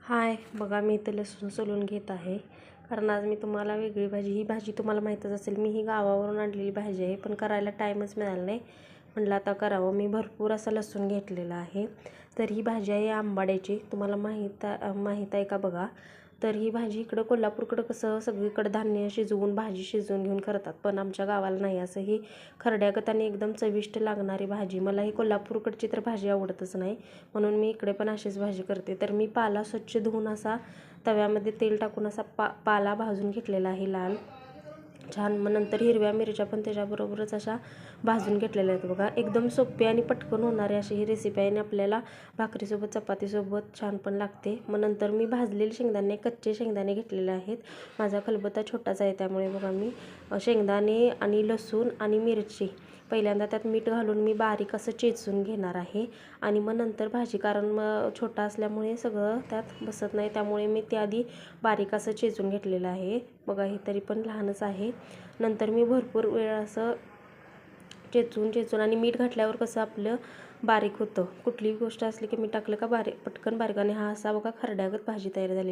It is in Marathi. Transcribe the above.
हाय, बघा मी इथं लसूण सोलून घेत आहे. कारण आज मी तुम्हाला वेगळी ही भाजी तुम्हाला माहीतच असेल. मी ही गावावरून आणलेली भाजी आहे, पण करायला टाईमच मिळाला नाही. म्हटलं आता करावं. मी भरपूर असा लसूण घेतलेला आहे. तर ही भाजी आहे आंबाड्याची. तुम्हाला माहीत आहे का बघा. तर ही भाजी इकडं कोल्हापूरकडं कसं सगळीकडं धान्य शिजवून भाजी शिजवून घेऊन करतात, पण आमच्या गावाला नाही. असं ही खरड्यागताने एकदम चविष्ट लागणारी भाजी. मला ही कोल्हापूरकडची तर भाजी आवडतच नाही, म्हणून मी इकडे पण अशीच भाजी करते. तर मी पाला स्वच्छ धुवून असा तव्यामध्ये तेल टाकून असा पाला भाजून घेतलेला आहे लाल छान. मग नंतर हिरव्या मिरच्या पण त्याच्याबरोबरच अशा भाजून घेतलेल्या आहेत बघा. एकदम सोपी आणि पटकन होणारी अशी ही रेसिपी आहे आणि आपल्याला भाकरीसोबत चपातीसोबत छान पण लागते. मग नंतर मी भाजलेले शेंगदाणे, कच्चे शेंगदाणे घेतलेले आहेत. माझा खलबत्ता छोटाच आहे, त्यामुळे बघा मी शेंगदाणे आणि लसूण आणि मिरची पहिल्यांदा त्यात मीठ घालून मी बारीक असं चेचून घेणार आहे. आणि मग नंतर भाजी, कारण मग छोटा असल्यामुळे सगळं त्यात बसत नाही, त्यामुळे मी त्याआधी बारीक असं चेचून घेतलेलं आहे बघा. हे तरी पण लहानच आहे. नंतर मी भरपूर वेळ असं चेचून आणि मीठ घातल्यावर कसं आपलं बारीक होतं. कुठलीही गोष्ट असली की मीठ टाकलं का पटकन बारीक. आणि हा असा बघा खरड्यागत भाजी तयार झाली.